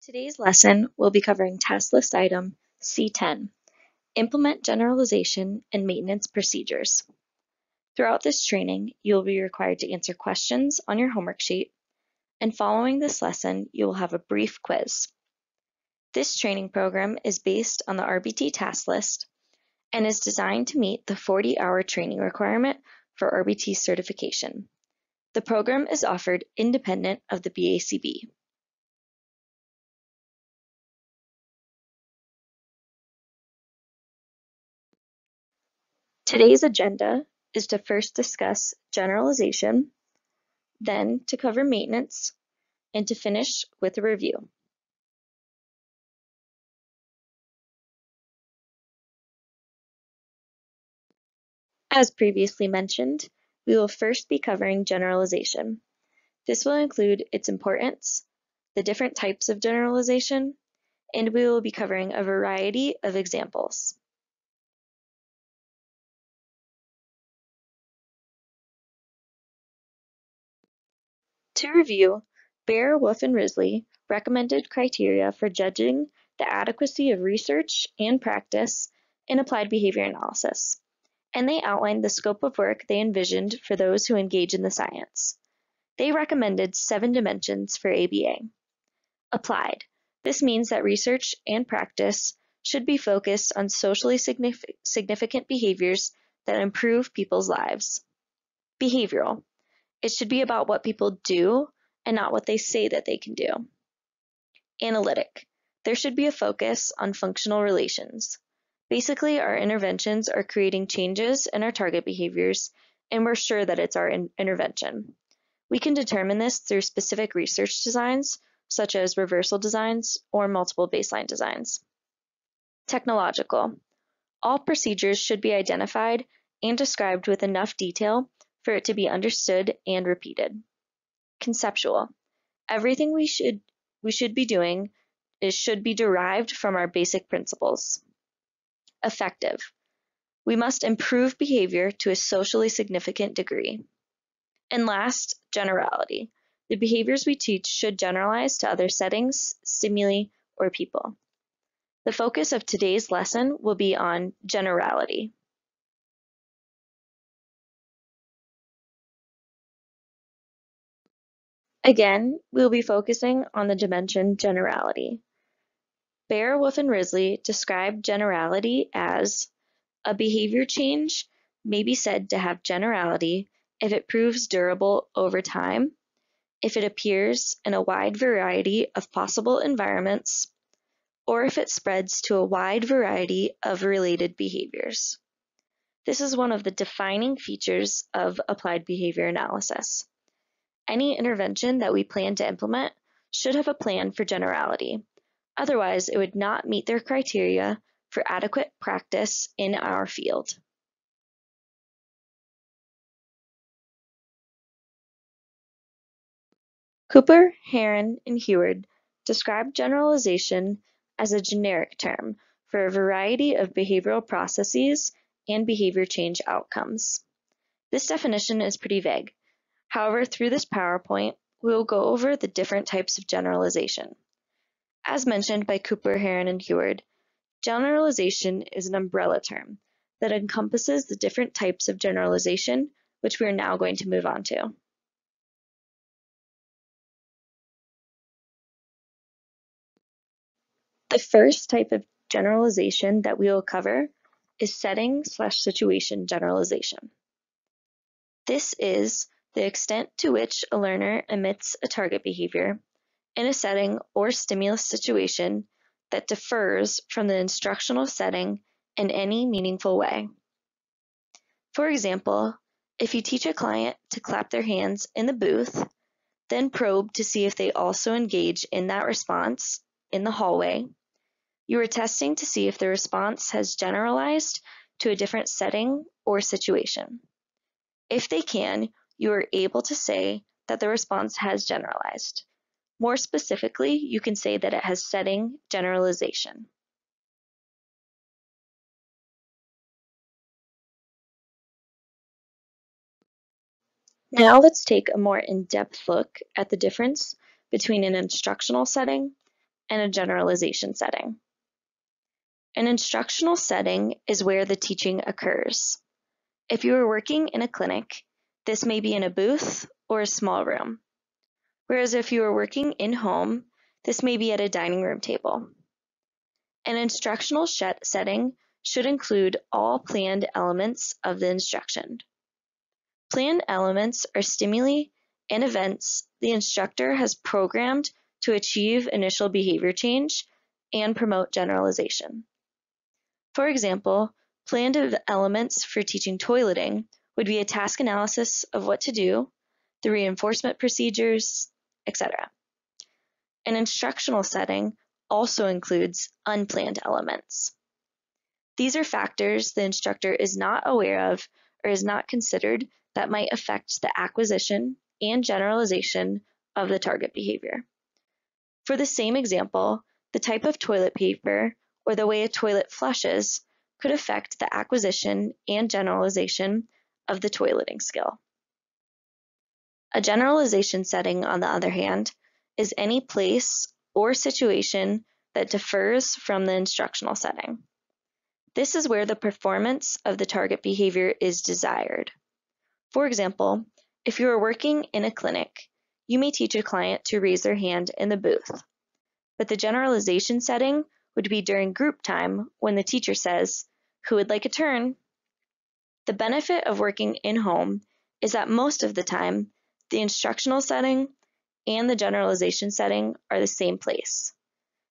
Today's lesson will be covering task list item C10, Implement Generalization and Maintenance Procedures. Throughout this training, you will be required to answer questions on your homework sheet, and following this lesson, you will have a brief quiz. This training program is based on the RBT task list and is designed to meet the 40-hour training requirement for RBT certification. The program is offered independent of the BACB. Today's agenda is to first discuss generalization, then to cover maintenance, and to finish with a review. As previously mentioned, we will first be covering generalization. This will include its importance, the different types of generalization, and we will be covering a variety of examples. To review, Baer, Wolf, and Risley recommended criteria for judging the adequacy of research and practice in applied behavior analysis, and they outlined the scope of work they envisioned for those who engage in the science. They recommended 7 dimensions for ABA. Applied. This means that research and practice should be focused on socially significant behaviors that improve people's lives. Behavioral. It should be about what people do and not what they say that they can do. Analytic. There should be a focus on functional relations. Basically, our interventions are creating changes in our target behaviors, and we're sure that it's our intervention. We can determine this through specific research designs, such as reversal designs or multiple baseline designs. Technological. All procedures should be identified and described with enough detail for it to be understood and repeated. Conceptual. Everything we should be doing should be derived from our basic principles. Effective. We must improve behavior to a socially significant degree. And last, generality. The behaviors we teach should generalize to other settings, stimuli, or people. The focus of today's lesson will be on generality. Again, we'll be focusing on the dimension generality. Baer, Wolf, and Risley described generality as a behavior change may be said to have generality if it proves durable over time, if it appears in a wide variety of possible environments, or if it spreads to a wide variety of related behaviors. This is one of the defining features of applied behavior analysis. Any intervention that we plan to implement should have a plan for generality. Otherwise, it would not meet their criteria for adequate practice in our field. Cooper, Heron, and Heward described generalization as a generic term for a variety of behavioral processes and behavior change outcomes. This definition is pretty vague. However, through this PowerPoint, we will go over the different types of generalization. As mentioned by Cooper, Heron, and Heward, generalization is an umbrella term that encompasses the different types of generalization, which we are now going to move on to. The first type of generalization that we will cover is setting/situation generalization. This is the extent to which a learner emits a target behavior in a setting or stimulus situation that differs from the instructional setting in any meaningful way. For example, if you teach a client to clap their hands in the booth, then probe to see if they also engage in that response in the hallway, you are testing to see if the response has generalized to a different setting or situation. If they can, you are able to say that the response has generalized. More specifically, you can say that it has setting generalization. Now let's take a more in-depth look at the difference between an instructional setting and a generalization setting. An instructional setting is where the teaching occurs. If you are working in a clinic, this may be in a booth or a small room. Whereas if you are working in-home, this may be at a dining room table. An instructional setting should include all planned elements of the instruction. Planned elements are stimuli and events the instructor has programmed to achieve initial behavior change and promote generalization. For example, planned elements for teaching toileting would be a task analysis of what to do, the reinforcement procedures, etc. An instructional setting also includes unplanned elements. These are factors the instructor is not aware of or is not considered that might affect the acquisition and generalization of the target behavior. For the same example, the type of toilet paper or the way a toilet flushes could affect the acquisition and generalization of the toileting skill. A generalization setting, on the other hand, is any place or situation that differs from the instructional setting. This is where the performance of the target behavior is desired. For example, if you are working in a clinic, you may teach a client to raise their hand in the booth, but the generalization setting would be during group time when the teacher says, "Who would like a turn?" The benefit of working in-home is that most of the time, the instructional setting and the generalization setting are the same place.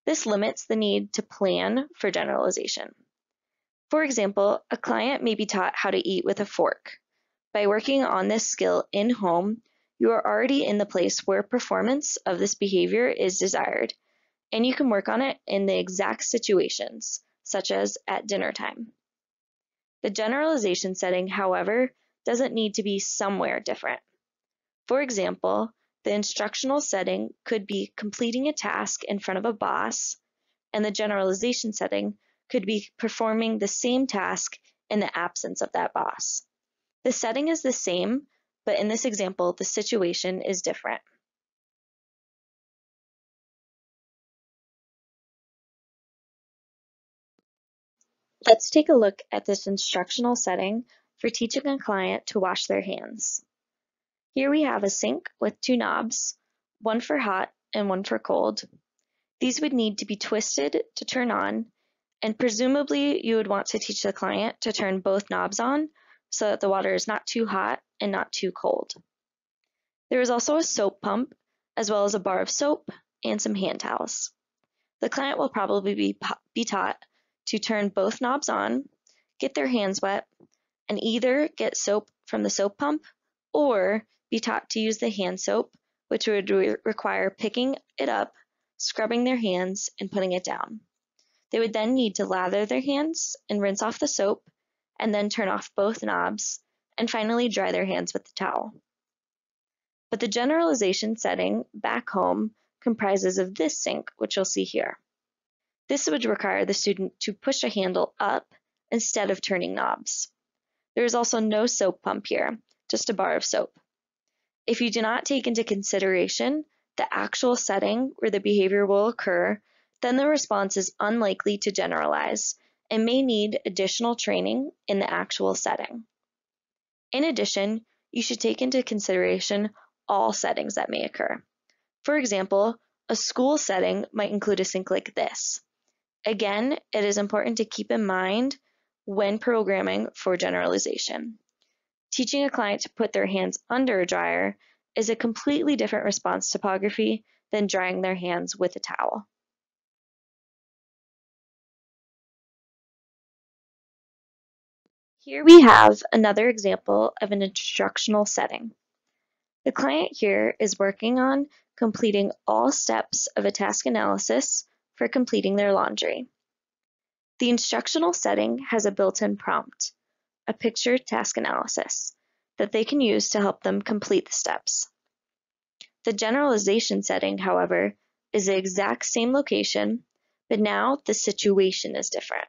This limits the need to plan for generalization. For example, a client may be taught how to eat with a fork. By working on this skill in-home, you are already in the place where performance of this behavior is desired, and you can work on it in the exact situations, such as at dinner time. The generalization setting, however, doesn't need to be somewhere different. For example, the instructional setting could be completing a task in front of a boss, and the generalization setting could be performing the same task in the absence of that boss. The setting is the same, but in this example, the situation is different. Let's take a look at this instructional setting for teaching a client to wash their hands. Here we have a sink with two knobs, one for hot and one for cold. These would need to be twisted to turn on, and presumably you would want to teach the client to turn both knobs on so that the water is not too hot and not too cold. There is also a soap pump, as well as a bar of soap and some hand towels. The client will probably be taught to turn both knobs on, get their hands wet, and either get soap from the soap pump or be taught to use the hand soap, which would require picking it up, scrubbing their hands, and putting it down. They would then need to lather their hands and rinse off the soap, and then turn off both knobs, and finally dry their hands with the towel. But the generalization setting back home comprises of this sink, which you'll see here. This would require the student to push a handle up instead of turning knobs. There is also no soap pump here, just a bar of soap. If you do not take into consideration the actual setting where the behavior will occur, then the response is unlikely to generalize and may need additional training in the actual setting. In addition, you should take into consideration all settings that may occur. For example, a school setting might include a sink like this. Again, it is important to keep in mind when programming for generalization. Teaching a client to put their hands under a dryer is a completely different response topography than drying their hands with a towel. Here we have another example of an instructional setting. The client here is working on completing all steps of a task analysis for completing their laundry. The instructional setting has a built-in prompt, a picture task analysis, that they can use to help them complete the steps. The generalization setting, however, is the exact same location, but now the situation is different.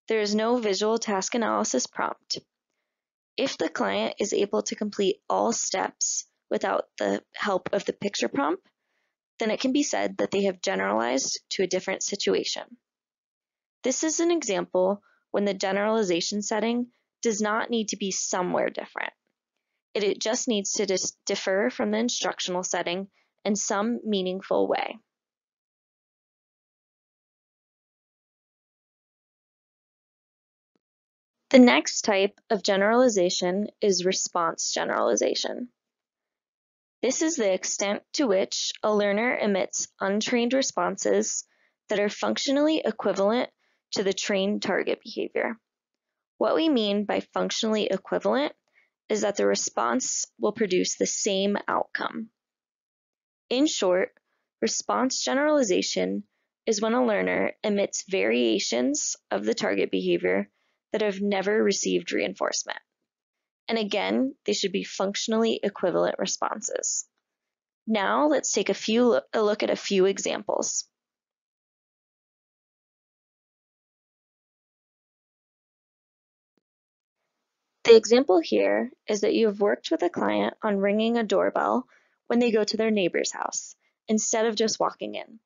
There is no visual task analysis prompt. If the client is able to complete all steps without the help of the picture prompt, then it can be said that they have generalized to a different situation. This is an example when the generalization setting does not need to be somewhere different. It just needs to differ from the instructional setting in some meaningful way. The next type of generalization is response generalization. This is the extent to which a learner emits untrained responses that are functionally equivalent to the trained target behavior. What we mean by functionally equivalent is that the response will produce the same outcome. In short, response generalization is when a learner emits variations of the target behavior that have never received reinforcement. And again, they should be functionally equivalent responses. Now let's take a look at a few examples. The example here is that you have worked with a client on ringing a doorbell when they go to their neighbor's house, instead of just walking in.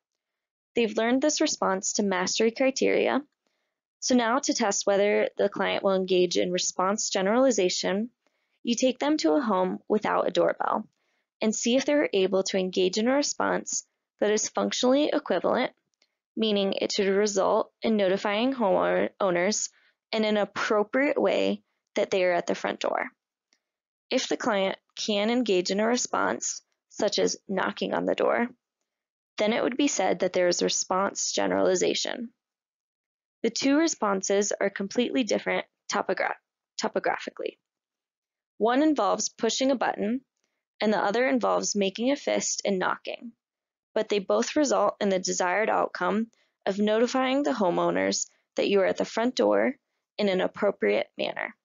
They've learned this response to mastery criteria. So now to test whether the client will engage in response generalization, you take them to a home without a doorbell and see if they're able to engage in a response that is functionally equivalent, meaning it should result in notifying homeowners in an appropriate way that they are at the front door. If the client can engage in a response, such as knocking on the door, then it would be said that there is response generalization. The two responses are completely different topographically. One involves pushing a button, and the other involves making a fist and knocking, but they both result in the desired outcome of notifying the homeowners that you are at the front door in an appropriate manner.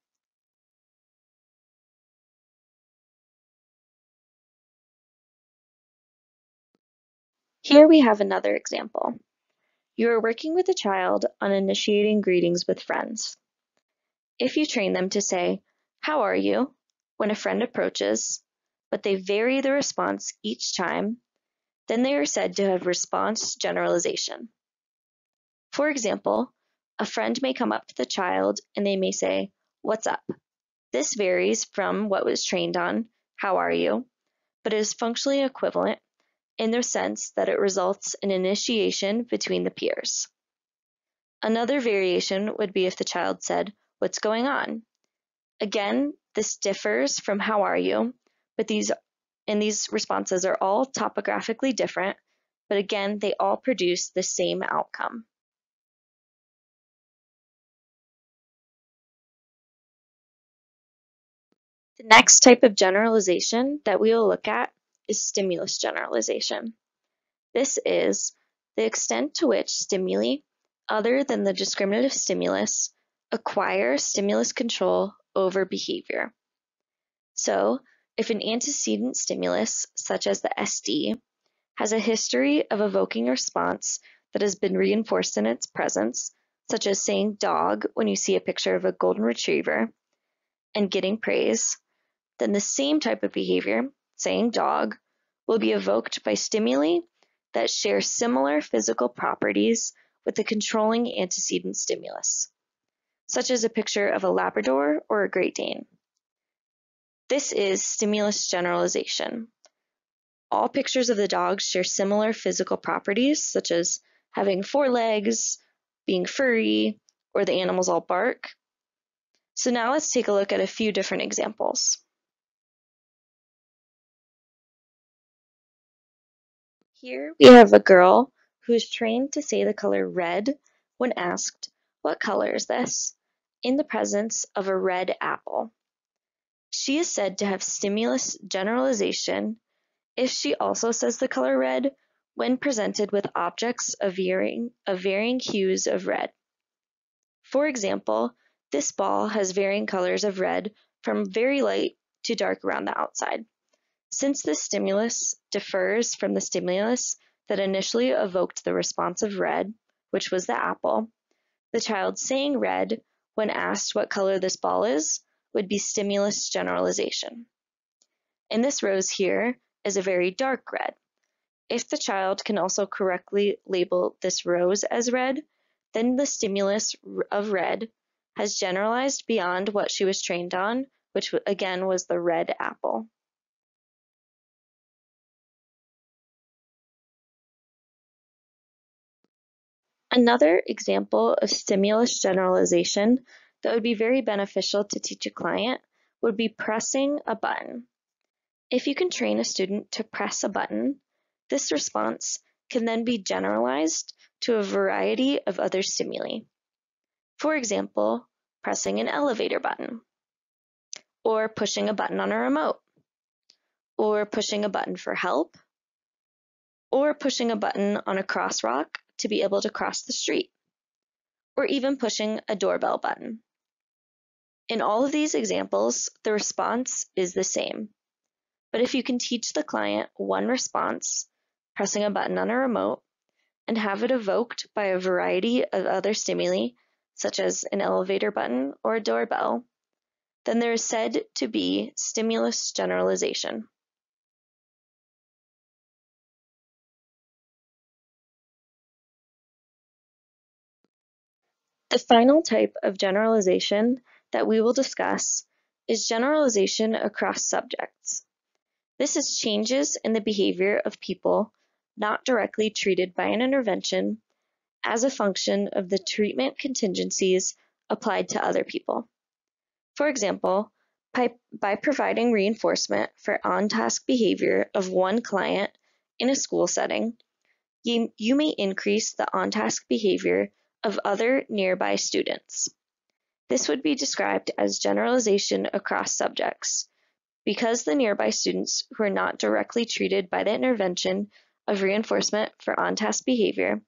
Here we have another example. You are working with a child on initiating greetings with friends. If you train them to say, "How are you?" when a friend approaches, but they vary the response each time, then they are said to have response generalization. For example, a friend may come up to the child and they may say, "What's up?" This varies from what was trained on, "How are you?" but is functionally equivalent in the sense that it results in initiation between the peers. Another variation would be if the child said, "What's going on?" Again, this differs from "How are you?" but these responses are all topographically different, but again, they all produce the same outcome. The next type of generalization that we will look at is stimulus generalization. This is the extent to which stimuli, other than the discriminative stimulus, acquire stimulus control over behavior. So, if an antecedent stimulus, such as the SD, has a history of evoking a response that has been reinforced in its presence, such as saying "dog" when you see a picture of a golden retriever, and getting praise, then the same type of behavior, saying "dog," will be evoked by stimuli that share similar physical properties with the controlling antecedent stimulus, such as a picture of a Labrador or a Great Dane. This is stimulus generalization. All pictures of the dog share similar physical properties, such as having 4 legs, being furry, or the animals all bark. So now let's take a look at a few different examples. Here we have a girl who is trained to say the color red when asked, "What color is this?" in the presence of a red apple. She is said to have stimulus generalization if she also says the color red when presented with objects of varying hues of red. For example, this ball has varying colors of red from very light to dark around the outside. Since this stimulus differs from the stimulus that initially evoked the response of red, which was the apple, the child saying red when asked what color this ball is would be stimulus generalization. In this rose here is a very dark red. If the child can also correctly label this rose as red, then the stimulus of red has generalized beyond what she was trained on, which again was the red apple. Another example of stimulus generalization that would be very beneficial to teach a client would be pressing a button. If you can train a student to press a button, this response can then be generalized to a variety of other stimuli. For example, pressing an elevator button, or pushing a button on a remote, or pushing a button for help, or pushing a button on a crosswalk to be able to cross the street, or even pushing a doorbell button. In all of these examples, the response is the same. But if you can teach the client one response, pressing a button on a remote, and have it evoked by a variety of other stimuli, such as an elevator button or a doorbell, then there is said to be stimulus generalization. The final type of generalization that we will discuss is generalization across subjects. This is changes in the behavior of people not directly treated by an intervention as a function of the treatment contingencies applied to other people. For example, by providing reinforcement for on-task behavior of one client in a school setting, you may increase the on-task behavior of other nearby students. This would be described as generalization across subjects, because the nearby students who are not directly treated by the intervention of reinforcement for on-task behavior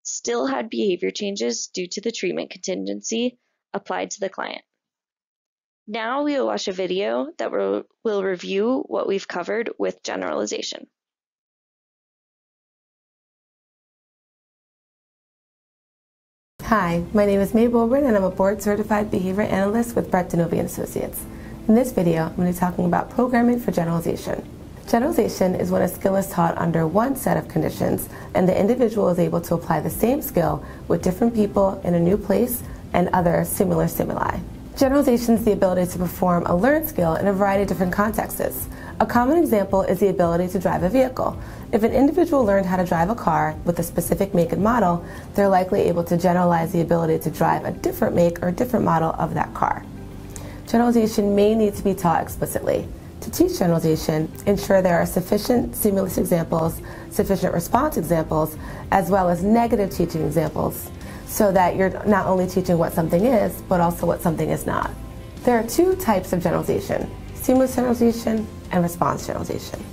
still had behavior changes due to the treatment contingency applied to the client. Now we will watch a video that will review what we've covered with generalization. Hi, my name is Mae Bolbrin and I'm a board-certified behavior analyst with Brett Denovi & Associates. In this video, I'm going to be talking about programming for generalization. Generalization is when a skill is taught under one set of conditions and the individual is able to apply the same skill with different people in a new place and other similar stimuli. Generalization is the ability to perform a learned skill in a variety of different contexts. A common example is the ability to drive a vehicle. If an individual learned how to drive a car with a specific make and model, they're likely able to generalize the ability to drive a different make or a different model of that car. Generalization may need to be taught explicitly. To teach generalization, ensure there are sufficient stimulus examples, sufficient response examples, as well as negative teaching examples, so that you're not only teaching what something is, but also what something is not. There are two types of generalization: stimulus generalization and response generalization.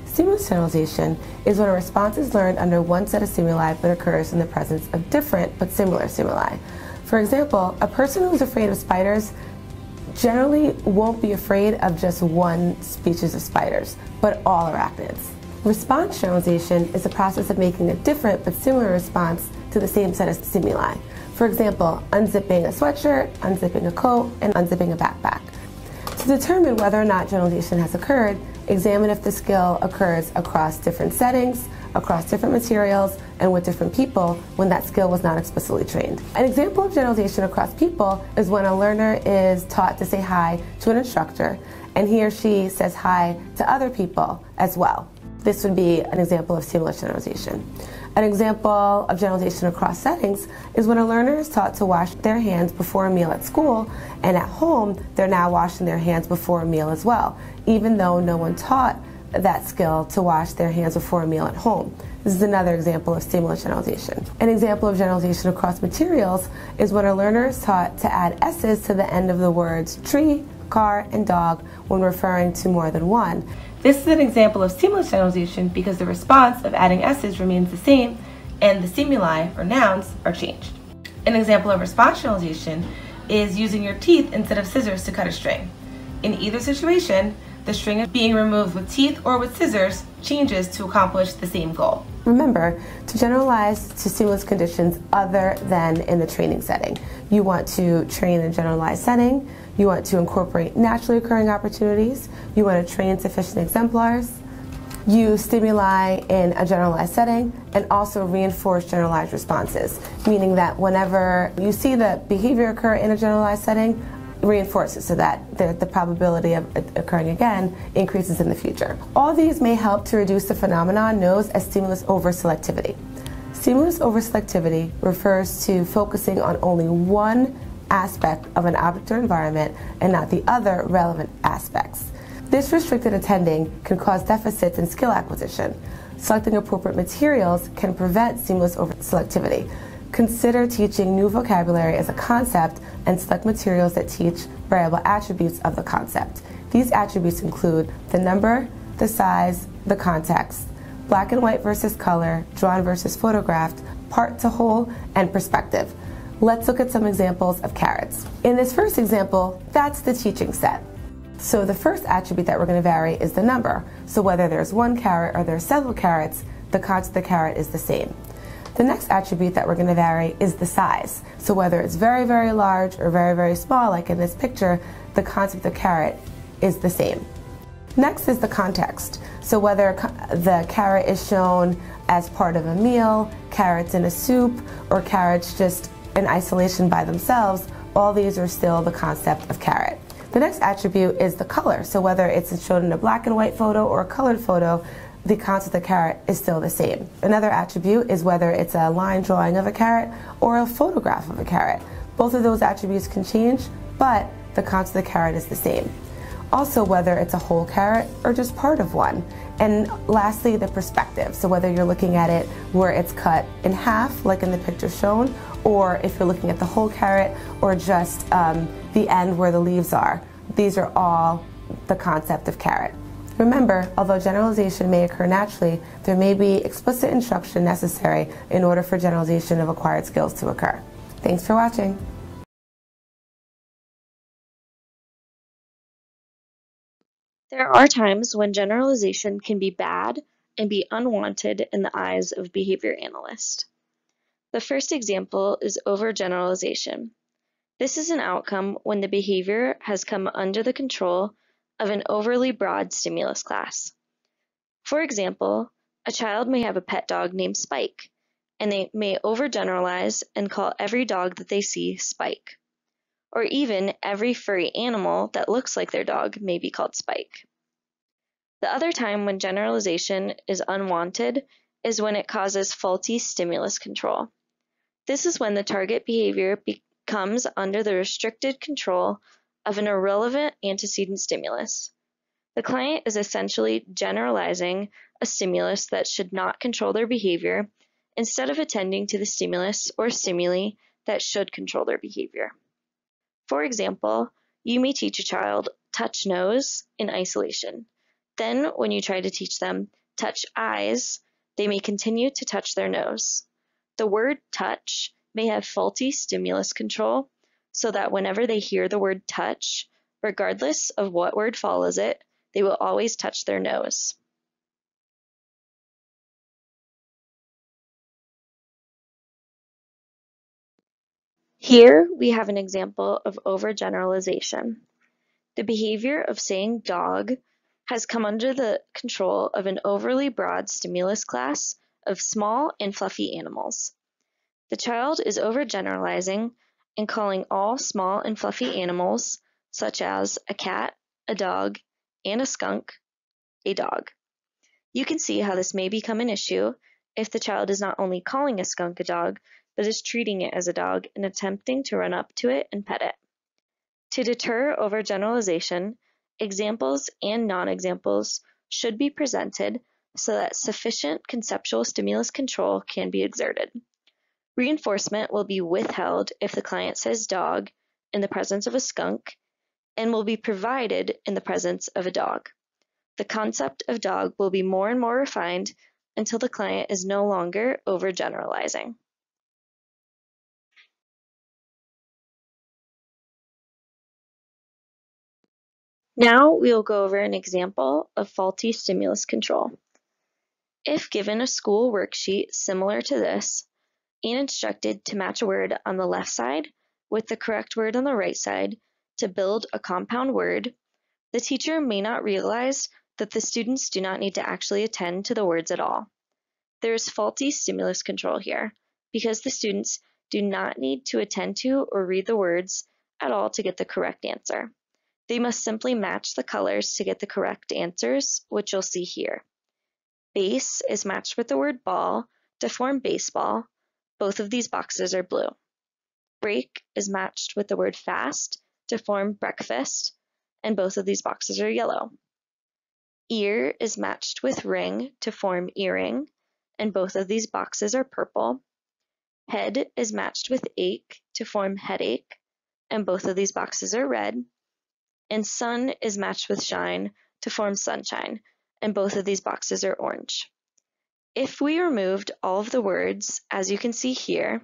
Stimulus generalization is when a response is learned under one set of stimuli but occurs in the presence of different but similar stimuli. For example, a person who's afraid of spiders generally won't be afraid of just one species of spiders, but all arachnids. Response generalization is the process of making a different but similar response to the same set of stimuli. For example, unzipping a sweatshirt, unzipping a coat, and unzipping a backpack. To determine whether or not generalization has occurred, examine if the skill occurs across different settings, across different materials, and with different people when that skill was not explicitly trained. An example of generalization across people is when a learner is taught to say hi to an instructor, and he or she says hi to other people as well. This would be an example of stimulus generalization. An example of generalization across settings is when a learner is taught to wash their hands before a meal at school, and at home they're now washing their hands before a meal as well, even though no one taught that skill to wash their hands before a meal at home. This is another example of stimulus generalization. An example of generalization across materials is when a learner is taught to add S's to the end of the words tree, car, and dog when referring to more than one. This is an example of stimulus generalization because the response of adding S's remains the same and the stimuli, or nouns, are changed. An example of response generalization is using your teeth instead of scissors to cut a string. In either situation, the string is being removed with teeth or with scissors changes to accomplish the same goal. Remember to generalize to stimulus conditions other than in the training setting. You want to train in a generalized setting. You want to incorporate naturally occurring opportunities. You want to train sufficient exemplars. use stimuli in a generalized setting, and also reinforce generalized responses, meaning that whenever you see the behavior occur in a generalized setting, reinforce it so that the probability of it occurring again increases in the future. All these may help to reduce the phenomenon known as stimulus overselectivity. Stimulus overselectivity refers to focusing on only one aspect of an object or environment and not the other relevant aspects. This restricted attending can cause deficits in skill acquisition. Selecting appropriate materials can prevent stimulus overselectivity. Consider teaching new vocabulary as a concept and select materials that teach variable attributes of the concept. These attributes include the number, the size, the context, black and white versus color, drawn versus photographed, part to whole, and perspective. Let's look at some examples of carrots. In this first example, that's the teaching set. So the first attribute that we're going to vary is the number. So whether there's one carrot or there's several carrots, the concept of the carrot is the same. The next attribute that we're going to vary is the size. So whether it's very, very large or very, very small, like in this picture, the concept of carrot is the same. Next is the context. So whether the carrot is shown as part of a meal, carrots in a soup, or carrots just in isolation by themselves, all these are still the concept of carrot. The next attribute is the color. So whether it's shown in a black and white photo or a colored photo, the concept of carrot is still the same. Another attribute is whether it's a line drawing of a carrot or a photograph of a carrot. Both of those attributes can change, but the concept of the carrot is the same. Also, whether it's a whole carrot or just part of one. And lastly, the perspective. So whether you're looking at it where it's cut in half, like in the picture shown, or if you're looking at the whole carrot or just the end where the leaves are. These are all the concept of carrot. Remember, although generalization may occur naturally, there may be explicit instruction necessary in order for generalization of acquired skills to occur. Thanks for watching. There are times when generalization can be bad and be unwanted in the eyes of behavior analysts. The first example is overgeneralization. This is an outcome when the behavior has come under the control of an overly broad stimulus class. For example, a child may have a pet dog named Spike, and they may overgeneralize and call every dog that they see Spike. Or even every furry animal that looks like their dog may be called Spike. The other time when generalization is unwanted is when it causes faulty stimulus control. This is when the target behavior comes under the restricted control of an irrelevant antecedent stimulus. The client is essentially generalizing a stimulus that should not control their behavior instead of attending to the stimulus or stimuli that should control their behavior. For example, you may teach a child touch nose in isolation. Then, when you try to teach them touch eyes, they may continue to touch their nose. The word touch may have faulty stimulus control, so that whenever they hear the word touch, regardless of what word follows it, they will always touch their nose. Here we have an example of overgeneralization. The behavior of saying dog has come under the control of an overly broad stimulus class of small and fluffy animals. The child is overgeneralizing and calling all small and fluffy animals, such as a cat, a dog, and a skunk, a dog. You can see how this may become an issue if the child is not only calling a skunk a dog, but is treating it as a dog and attempting to run up to it and pet it. To deter overgeneralization, examples and non-examples should be presented so that sufficient conceptual stimulus control can be exerted. Reinforcement will be withheld if the client says dog in the presence of a skunk and will be provided in the presence of a dog. The concept of dog will be more and more refined until the client is no longer overgeneralizing. Now we will go over an example of faulty stimulus control. If given a school worksheet similar to this and instructed to match a word on the left side with the correct word on the right side to build a compound word, the teacher may not realize that the students do not need to actually attend to the words at all. There is faulty stimulus control here because the students do not need to attend to or read the words at all to get the correct answer. They must simply match the colors to get the correct answers, which you'll see here. Base is matched with the word ball to form baseball. Both of these boxes are blue. Break is matched with the word fast to form breakfast, and both of these boxes are yellow. Ear is matched with ring to form earring, and both of these boxes are purple. Head is matched with ache to form headache, and both of these boxes are red. And sun is matched with shine to form sunshine, and both of these boxes are orange. If we removed all of the words, as you can see here,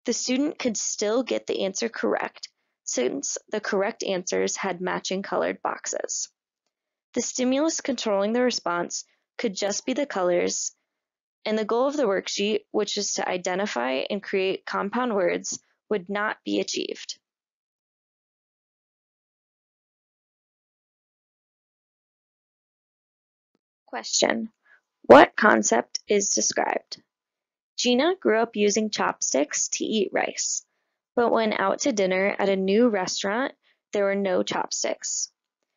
the student could still get the answer correct since the correct answers had matching colored boxes. The stimulus controlling the response could just be the colors, and the goal of the worksheet, which is to identify and create compound words, would not be achieved. Question: what concept is described? Gina grew up using chopsticks to eat rice, but when out to dinner at a new restaurant, there were no chopsticks.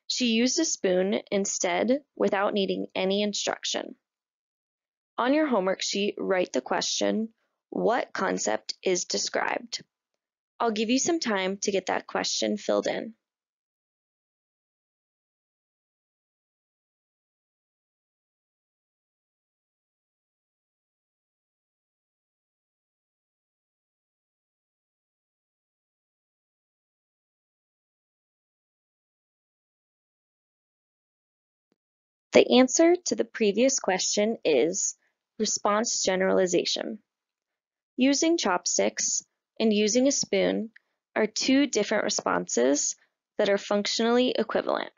She used a spoon instead without needing any instruction. On your homework sheet, write the question, what concept is described? I'll give you some time to get that question filled in. The answer to the previous question is response generalization. Using chopsticks and using a spoon are two different responses that are functionally equivalent.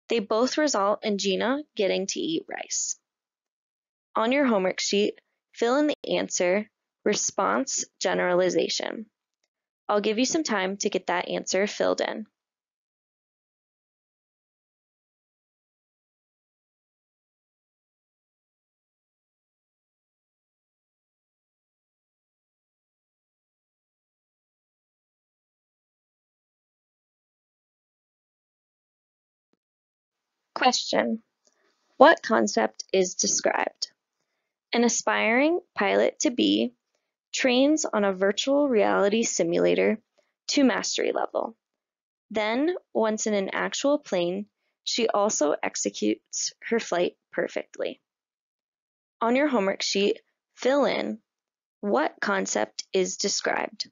They both result in Gina getting to eat rice. On your homework sheet, fill in the answer, response generalization. I'll give you some time to get that answer filled in. Question: what concept is described? An aspiring pilot-to-be trains on a virtual reality simulator to mastery level. Then, once in an actual plane, she also executes her flight perfectly. On your homework sheet, fill in what concept is described.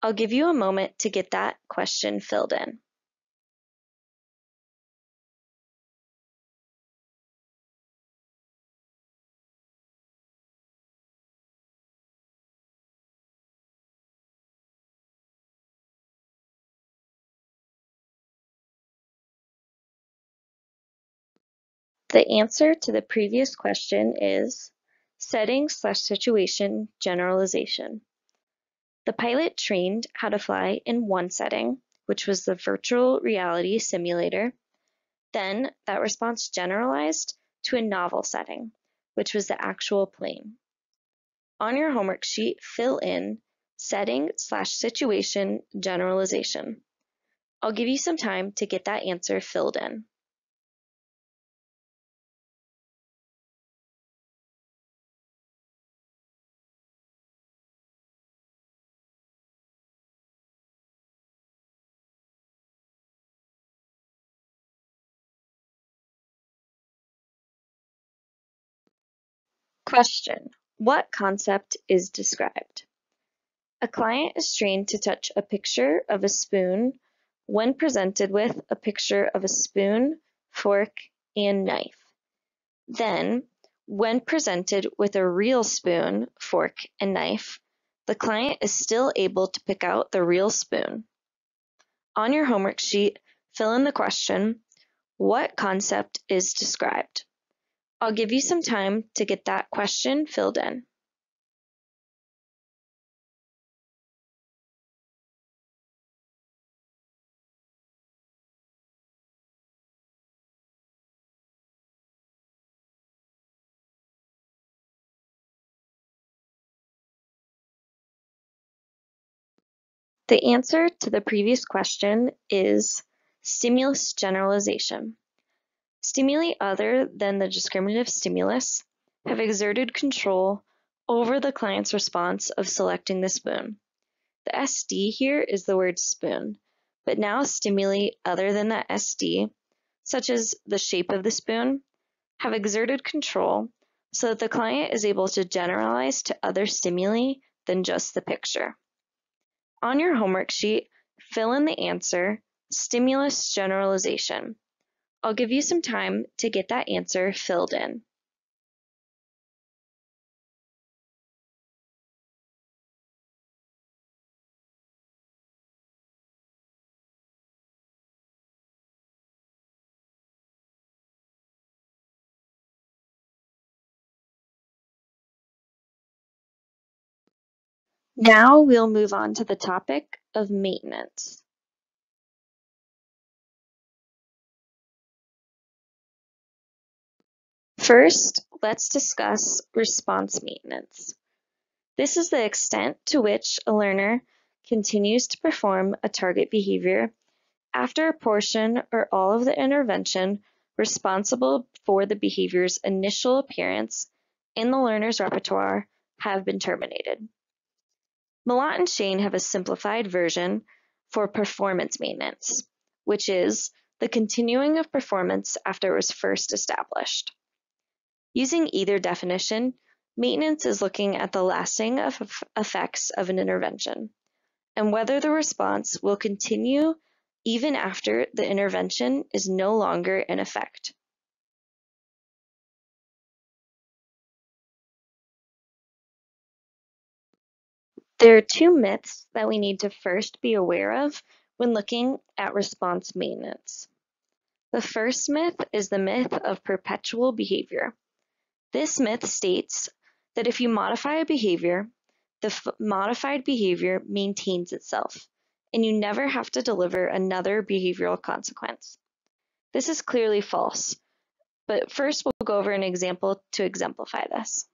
I'll give you a moment to get that question filled in. The answer to the previous question is setting/situation generalization. The pilot trained how to fly in one setting, which was the virtual reality simulator. Then that response generalized to a novel setting, which was the actual plane. On your homework sheet, fill in setting/situation generalization. I'll give you some time to get that answer filled in. Question: what concept is described? A client is trained to touch a picture of a spoon when presented with a picture of a spoon, fork, and knife. Then, when presented with a real spoon, fork, and knife, the client is still able to pick out the real spoon. On your homework sheet, fill in the question, what concept is described? I'll give you some time to get that question filled in. The answer to the previous question is stimulus generalization. Stimuli other than the discriminative stimulus have exerted control over the client's response of selecting the spoon. The SD here is the word spoon, but now stimuli other than the SD, such as the shape of the spoon, have exerted control so that the client is able to generalize to other stimuli than just the picture. On your homework sheet, fill in the answer, stimulus generalization. I'll give you some time to get that answer filled in. Now we'll move on to the topic of maintenance. First, let's discuss response maintenance. This is the extent to which a learner continues to perform a target behavior after a portion or all of the intervention responsible for the behavior's initial appearance in the learner's repertoire have been terminated. Malott and Shane have a simplified version for performance maintenance, which is the continuing of performance after it was first established. Using either definition, maintenance is looking at the lasting effects of an intervention and whether the response will continue even after the intervention is no longer in effect. There are two myths that we need to first be aware of when looking at response maintenance. The first myth is the myth of perpetual behavior. This myth states that if you modify a behavior, the modified behavior maintains itself, and you never have to deliver another behavioral consequence. This is clearly false, but first we'll go over an example to exemplify this.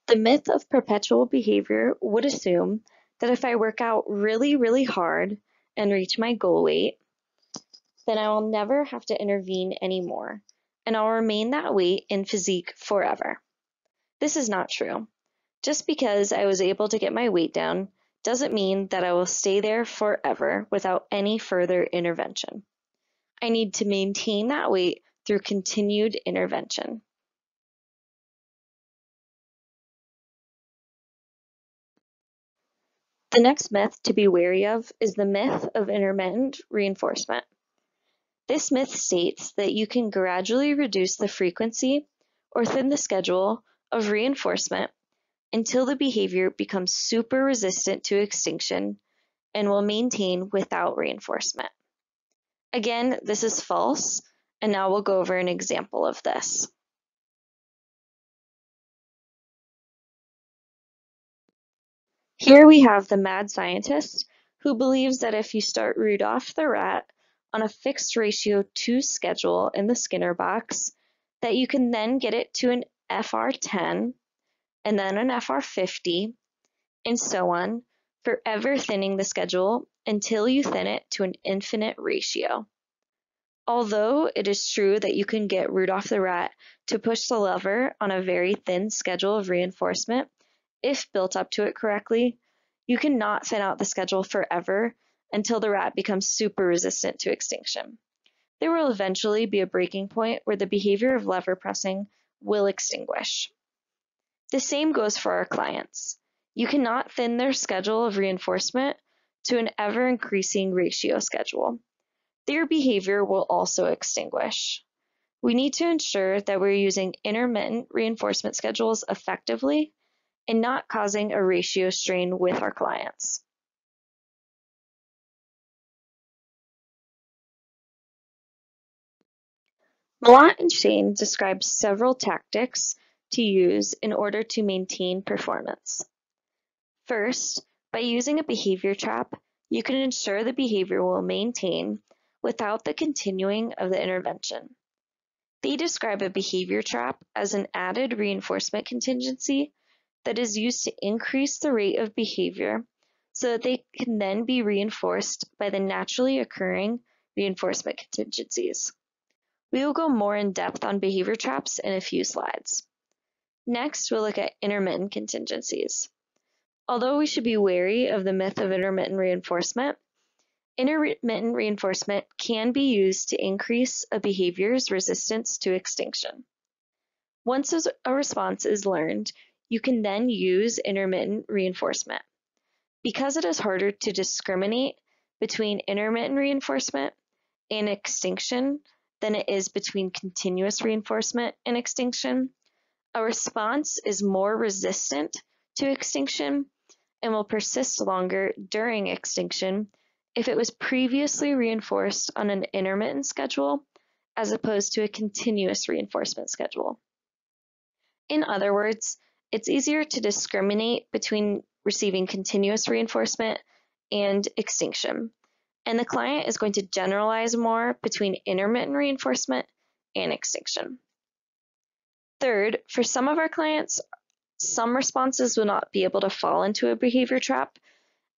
The myth of perpetual behavior would assume that if I work out really, really hard and reach my goal weight, then I will never have to intervene anymore, and I'll remain that weight in physique forever. This is not true. Just because I was able to get my weight down doesn't mean that I will stay there forever without any further intervention. I need to maintain that weight through continued intervention. The next myth to be wary of is the myth of intermittent reinforcement. This myth states that you can gradually reduce the frequency or thin the schedule of reinforcement until the behavior becomes super resistant to extinction and will maintain without reinforcement. Again, this is false, and now we'll go over an example of this. Here we have the mad scientist who believes that if you start Rudolph the rat on a fixed ratio 2 schedule in the Skinner box, that you can then get it to an FR10 and then an FR50 and so on, forever thinning the schedule until you thin it to an infinite ratio. Although it is true that you can get Rudolph the rat to push the lever on a very thin schedule of reinforcement, if built up to it correctly, you cannot thin out the schedule forever until the rat becomes super resistant to extinction. There will eventually be a breaking point where the behavior of lever pressing will extinguish. The same goes for our clients. You cannot thin their schedule of reinforcement to an ever-increasing ratio schedule. Their behavior will also extinguish. We need to ensure that we're using intermittent reinforcement schedules effectively and not causing a ratio strain with our clients. Malott and Shane describe several tactics to use in order to maintain performance. First, by using a behavior trap, you can ensure the behavior will maintain without the continuing of the intervention. They describe a behavior trap as an added reinforcement contingency that is used to increase the rate of behavior so that they can then be reinforced by the naturally occurring reinforcement contingencies. We will go more in depth on behavior traps in a few slides. Next, we'll look at intermittent contingencies. Although we should be wary of the myth of intermittent reinforcement can be used to increase a behavior's resistance to extinction. Once a response is learned, you can then use intermittent reinforcement. Because it is harder to discriminate between intermittent reinforcement and extinction than it is between continuous reinforcement and extinction, a response is more resistant to extinction and will persist longer during extinction if it was previously reinforced on an intermittent schedule as opposed to a continuous reinforcement schedule. In other words, it's easier to discriminate between receiving continuous reinforcement and extinction, and the client is going to generalize more between intermittent reinforcement and extinction. Third, for some of our clients, some responses will not be able to fall into a behavior trap,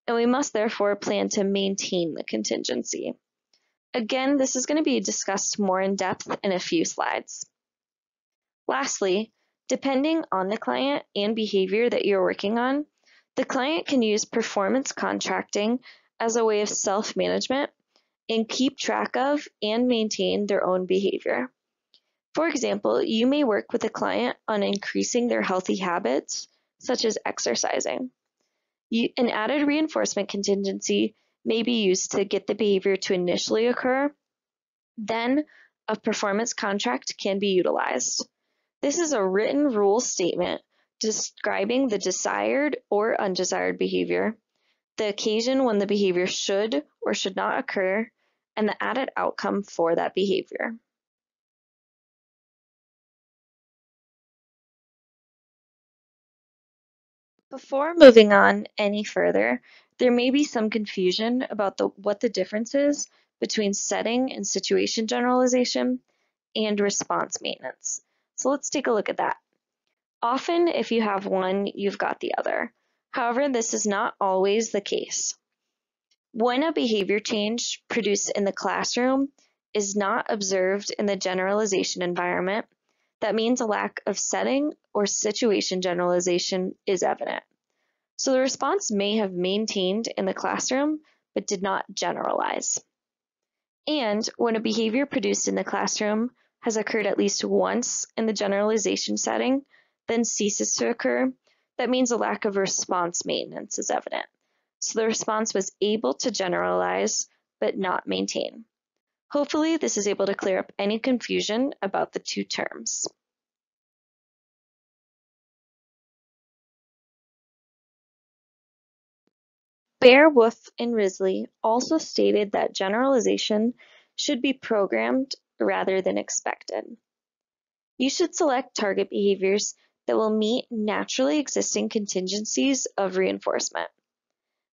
and we must therefore plan to maintain the contingency. Again, this is going to be discussed more in depth in a few slides. Lastly, depending on the client and behavior that you're working on, the client can use performance contracting as a way of self-management and keep track of and maintain their own behavior. For example, you may work with a client on increasing their healthy habits, such as exercising. An added reinforcement contingency may be used to get the behavior to initially occur. Then, a performance contract can be utilized. This is a written rule statement describing the desired or undesired behavior, the occasion when the behavior should or should not occur, and the added outcome for that behavior. Before moving on any further, there may be some confusion about what the difference is between setting and situation generalization and response maintenance. So let's take a look at that. Often, if you have one, you've got the other. However, this is not always the case. When a behavior change produced in the classroom is not observed in the generalization environment, that means a lack of setting or situation generalization is evident. So the response may have maintained in the classroom, but did not generalize. And when a behavior produced in the classroom has occurred at least once in the generalization setting, then ceases to occur, that means a lack of response maintenance is evident. So the response was able to generalize, but not maintain. Hopefully, this is able to clear up any confusion about the two terms. Bear, Wolf, and Risley also stated that generalization should be programmed rather than expected. You should select target behaviors that will meet naturally existing contingencies of reinforcement.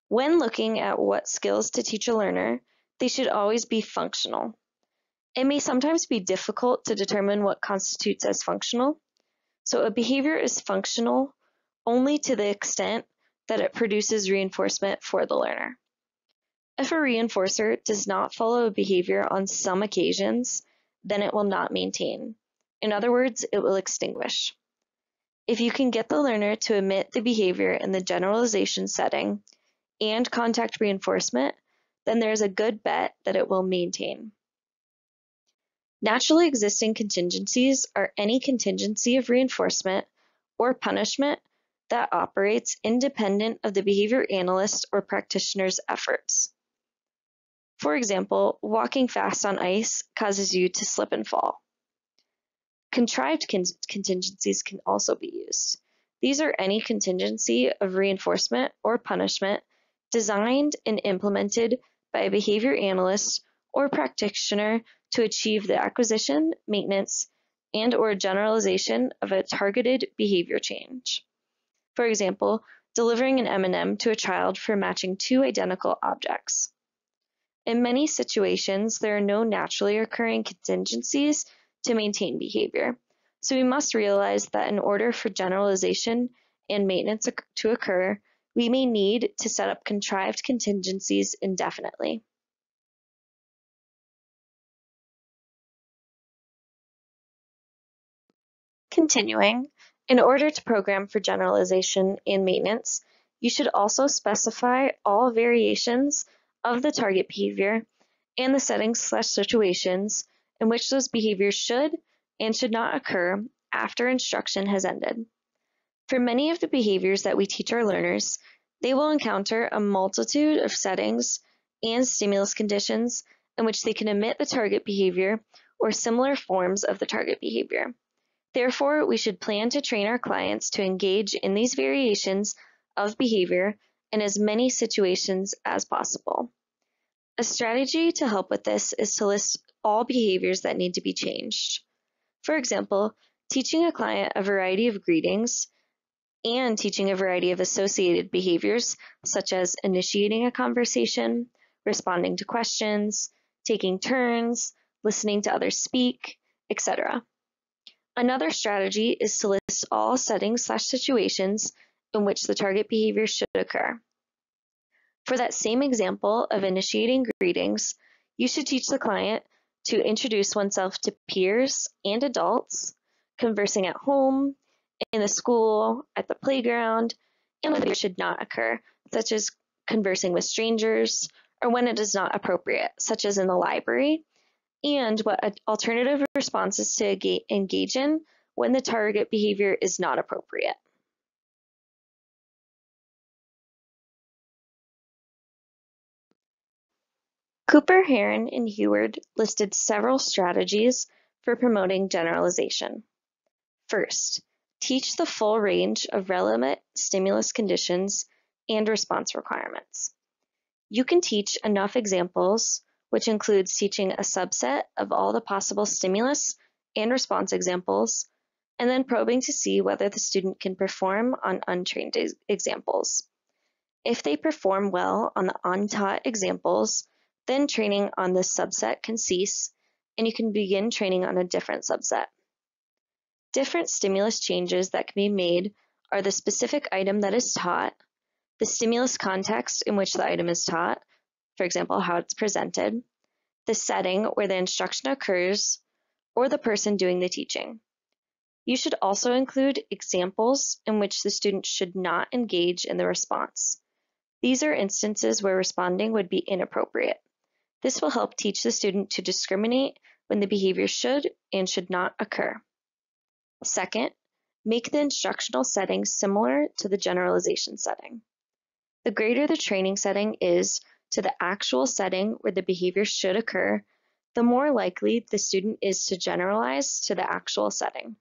When looking at what skills to teach a learner, they should always be functional. It may sometimes be difficult to determine what constitutes as functional, so a behavior is functional only to the extent that it produces reinforcement for the learner. If a reinforcer does not follow a behavior on some occasions, then it will not maintain. In other words, it will extinguish. If you can get the learner to emit the behavior in the generalization setting and contact reinforcement, then there's a good bet that it will maintain. Naturally existing contingencies are any contingency of reinforcement or punishment that operates independent of the behavior analyst or practitioner's efforts. For example, walking fast on ice causes you to slip and fall. Contrived contingencies can also be used. These are any contingency of reinforcement or punishment designed and implemented by a behavior analyst or practitioner to achieve the acquisition, maintenance, and/or generalization of a targeted behavior change. For example, delivering an M&M to a child for matching two identical objects. In many situations, there are no naturally occurring contingencies to maintain behavior. So we must realize that in order for generalization and maintenance to occur, we may need to set up contrived contingencies indefinitely. Continuing, in order to program for generalization and maintenance, you should also specify all variations of the target behavior and the settings/situations in which those behaviors should and should not occur after instruction has ended. For many of the behaviors that we teach our learners, they will encounter a multitude of settings and stimulus conditions in which they can emit the target behavior or similar forms of the target behavior. Therefore, we should plan to train our clients to engage in these variations of behavior in as many situations as possible. A strategy to help with this is to list all behaviors that need to be changed. For example, teaching a client a variety of greetings and teaching a variety of associated behaviors, such as initiating a conversation, responding to questions, taking turns, listening to others speak, etc. Another strategy is to list all settings/situations in which the target behavior should occur. For that same example of initiating greetings, you should teach the client to introduce oneself to peers and adults, conversing at home, in the school, at the playground, and when it should not occur, such as conversing with strangers, or when it is not appropriate, such as in the library, and what alternative responses to engage in when the target behavior is not appropriate. Cooper, Heron, and Heward listed several strategies for promoting generalization. First, teach the full range of relevant stimulus conditions and response requirements. You can teach enough examples, which includes teaching a subset of all the possible stimulus and response examples, and then probing to see whether the student can perform on untrained examples. If they perform well on the untaught examples, then training on this subset can cease, and you can begin training on a different subset. Different stimulus changes that can be made are the specific item that is taught, the stimulus context in which the item is taught, for example, how it's presented, the setting where the instruction occurs, or the person doing the teaching. You should also include examples in which the student should not engage in the response. These are instances where responding would be inappropriate. This will help teach the student to discriminate when the behavior should and should not occur. Second, make the instructional setting similar to the generalization setting. The greater the training setting is to the actual setting where the behavior should occur, the more likely the student is to generalize to the actual setting.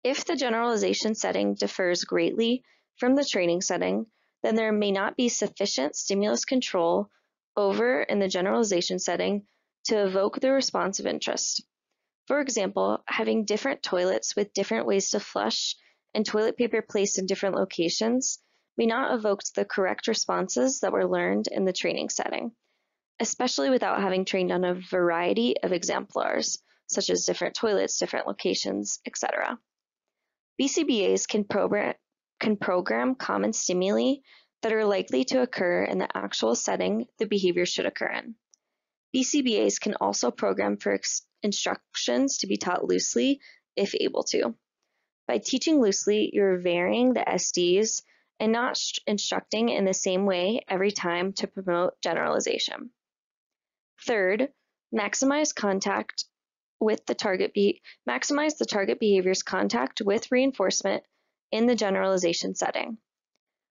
If the generalization setting differs greatly from the training setting, then there may not be sufficient stimulus control over in the generalization setting to evoke the response of interest. For example, having different toilets with different ways to flush and toilet paper placed in different locations may not evoke the correct responses that were learned in the training setting, especially without having trained on a variety of exemplars, such as different toilets, different locations, etc. BCBAs can program common stimuli that are likely to occur in the actual setting the behavior should occur in. BCBAs can also program for instructions to be taught loosely if able to. By teaching loosely, you're varying the SDs and not instructing in the same way every time to promote generalization. Third, maximize the target behavior's contact with reinforcement in the generalization setting.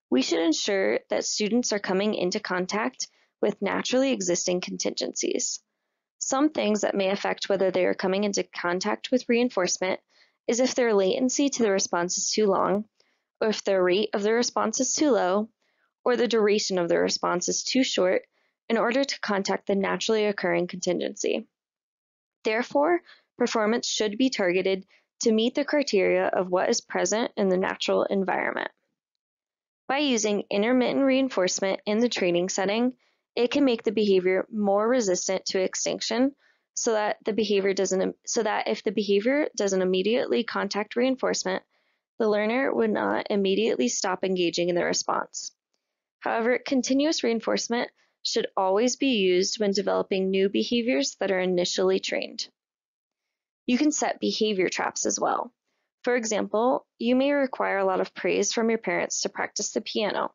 We should ensure that students are coming into contact with naturally existing contingencies. Some things that may affect whether they are coming into contact with reinforcement is if their latency to the response is too long, or if the rate of the response is too low, or the duration of the response is too short in order to contact the naturally occurring contingency. Therefore, performance should be targeted to meet the criteria of what is present in the natural environment. By using intermittent reinforcement in the training setting, it can make the behavior more resistant to extinction so that if the behavior doesn't immediately contact reinforcement, the learner would not immediately stop engaging in the response. However, continuous reinforcement should always be used when developing new behaviors that are initially trained. You can set behavior traps as well. For example, you may require a lot of praise from your parents to practice the piano,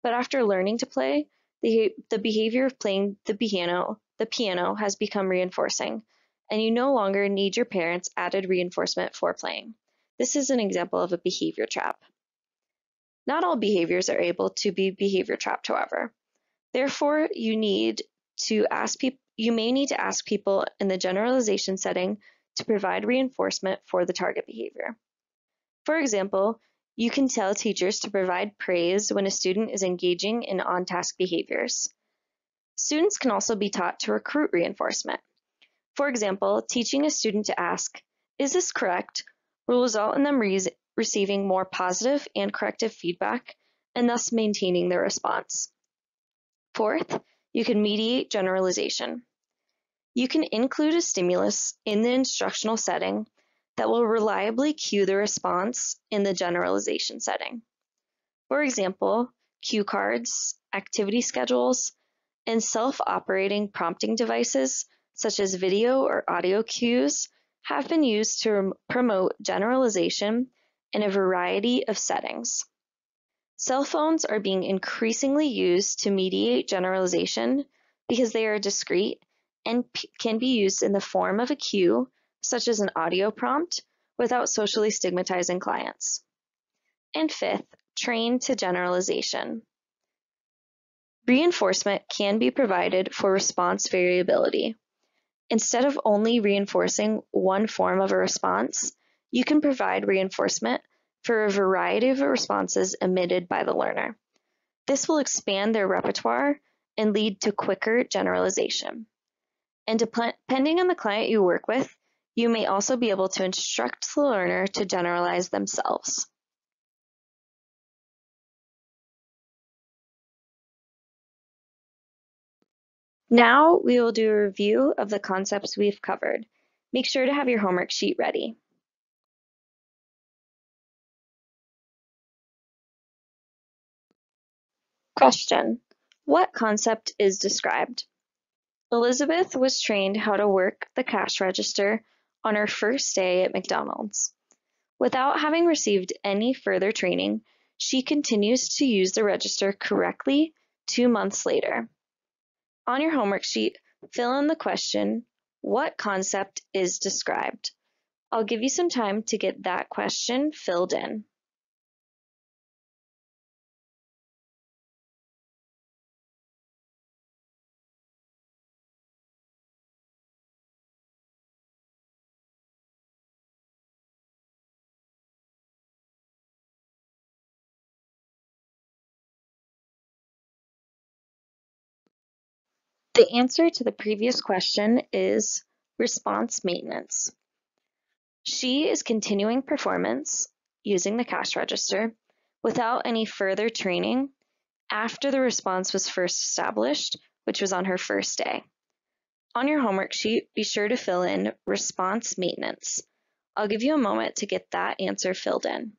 but after learning to play, the behavior of playing the piano has become reinforcing, and you no longer need your parents' added reinforcement for playing. This is an example of a behavior trap. Not all behaviors are able to be behavior trapped, however. Therefore, you may need to ask people in the generalization setting to provide reinforcement for the target behavior. For example, you can tell teachers to provide praise when a student is engaging in on-task behaviors. Students can also be taught to recruit reinforcement. For example, teaching a student to ask, "Is this correct?" will result in them receiving more positive and corrective feedback and thus maintaining their response. Fourth, you can mediate generalization. You can include a stimulus in the instructional setting that will reliably cue the response in the generalization setting. For example, cue cards, activity schedules, and self-operating prompting devices such as video or audio cues have been used to promote generalization in a variety of settings. Cell phones are being increasingly used to mediate generalization because they are discrete and can be used in the form of a cue, such as an audio prompt, without socially stigmatizing clients. And fifth, train to generalization. Reinforcement can be provided for response variability. Instead of only reinforcing one form of a response, you can provide reinforcement for a variety of responses emitted by the learner. This will expand their repertoire and lead to quicker generalization. And depending on the client you work with, you may also be able to instruct the learner to generalize themselves. Now we will do a review of the concepts we've covered. Make sure to have your homework sheet ready. Question: what concept is described? Elizabeth was trained how to work the cash register on her first day at McDonald's. Without having received any further training, she continues to use the register correctly 2 months later. On your homework sheet, fill in the question, what concept is described? I'll give you some time to get that question filled in. The answer to the previous question is response maintenance. She is continuing performance using the cash register without any further training after the response was first established, which was on her first day. On your homework sheet, be sure to fill in response maintenance. I'll give you a moment to get that answer filled in.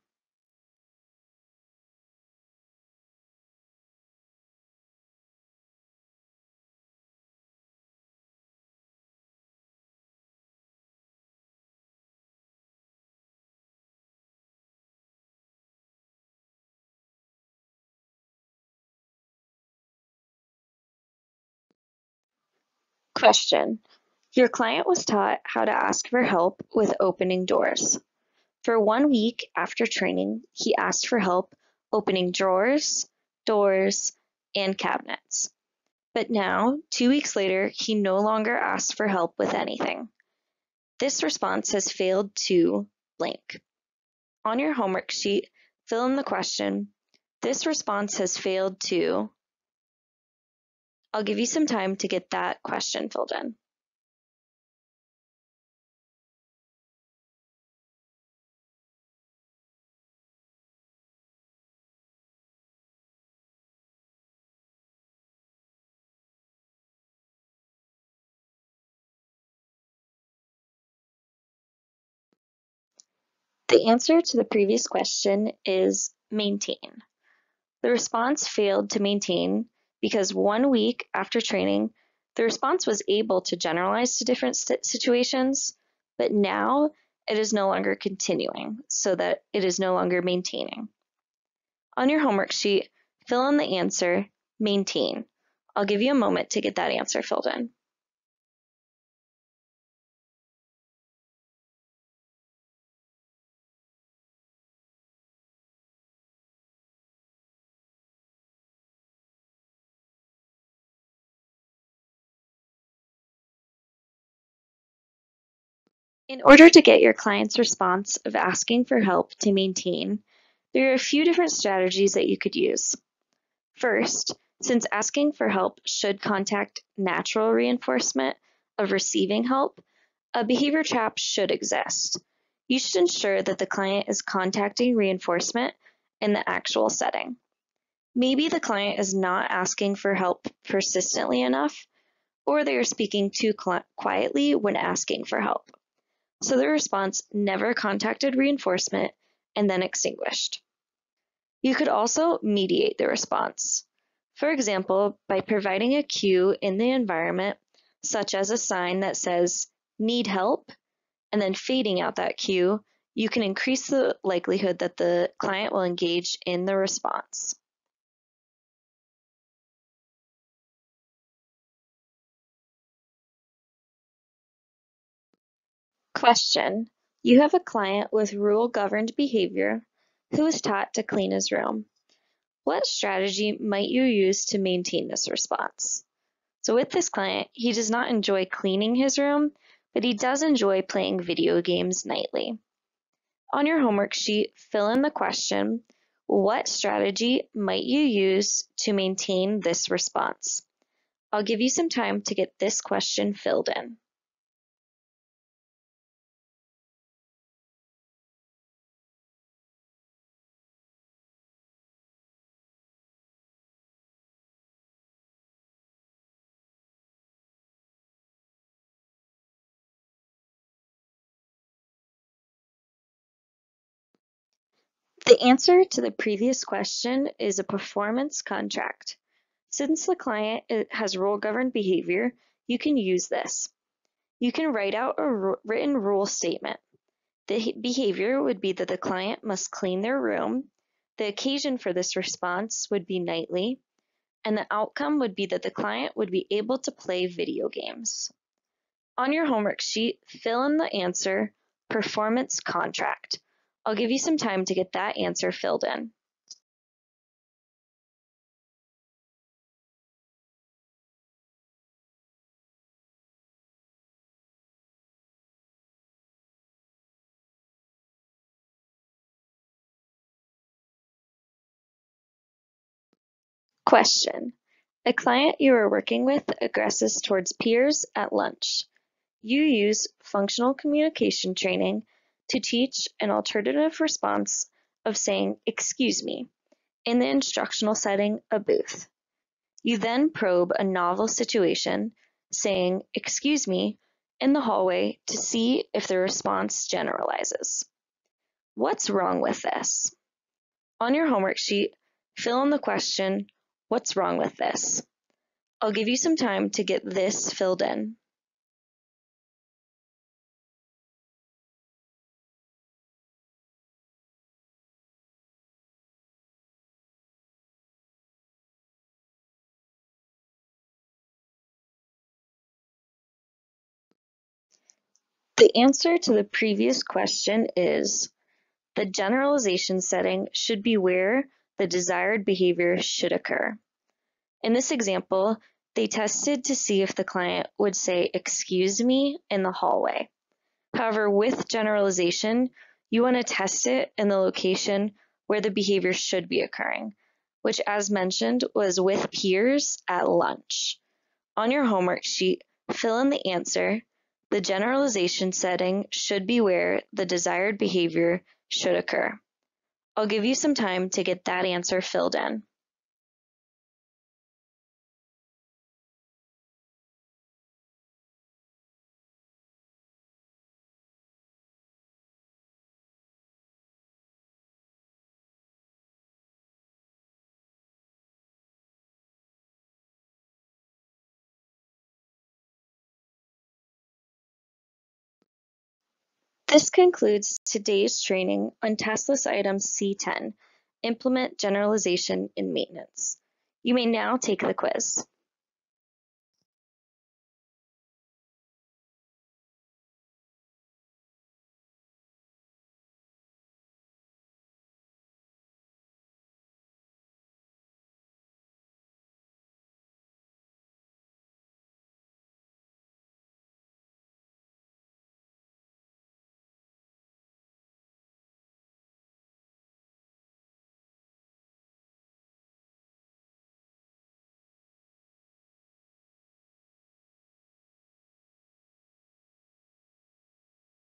Question: your client was taught how to ask for help with opening doors. For 1 week after training, he asked for help opening drawers, doors, and cabinets. But now, 2 weeks later, he no longer asks for help with anything. This response has failed to blank. On your homework sheet, fill in the question, this response has failed to. I'll give you some time to get that question filled in. The answer to the previous question is maintain. The response failed to maintain because 1 week after training, the response was able to generalize to different situations, but now it is no longer continuing, so that it is no longer maintaining. On your homework sheet, fill in the answer, maintain. I'll give you a moment to get that answer filled in. In order to get your client's response of asking for help to maintain, there are a few different strategies that you could use. First, since asking for help should contact natural reinforcement of receiving help, a behavior trap should exist. You should ensure that the client is contacting reinforcement in the actual setting. Maybe the client is not asking for help persistently enough, or they are speaking too quietly when asking for help. So the response never contacted reinforcement and then extinguished. You could also mediate the response. For example, by providing a cue in the environment, such as a sign that says, "Need help," and then fading out that cue, you can increase the likelihood that the client will engage in the response. Question: you have a client with rule-governed behavior who is taught to clean his room. What strategy might you use to maintain this response? So with this client, he does not enjoy cleaning his room, but he does enjoy playing video games nightly. On your homework sheet, fill in the question, what strategy might you use to maintain this response? I'll give you some time to get this question filled in. The answer to the previous question is a performance contract. Since the client has rule-governed behavior, you can use this. You can write out a written rule statement. The behavior would be that the client must clean their room. The occasion for this response would be nightly, and the outcome would be that the client would be able to play video games. On your homework sheet, fill in the answer, performance contract. I'll give you some time to get that answer filled in. Question: a client you are working with aggresses towards peers at lunch. You use functional communication training to teach an alternative response of saying, "Excuse me," in the instructional setting, a booth. You then probe a novel situation, saying, "Excuse me," in the hallway to see if the response generalizes. What's wrong with this? On your homework sheet, fill in the question, what's wrong with this? I'll give you some time to get this filled in. The answer to the previous question is the generalization setting should be where the desired behavior should occur. In this example, they tested to see if the client would say, "Excuse me," in the hallway. However, with generalization, you want to test it in the location where the behavior should be occurring, which, as mentioned, was with peers at lunch. On your homework sheet, fill in the answer. The generalization setting should be where the desired behavior should occur. I'll give you some time to get that answer filled in. This concludes today's training on task list item C10, Implement Generalization and Maintenance. You may now take the quiz.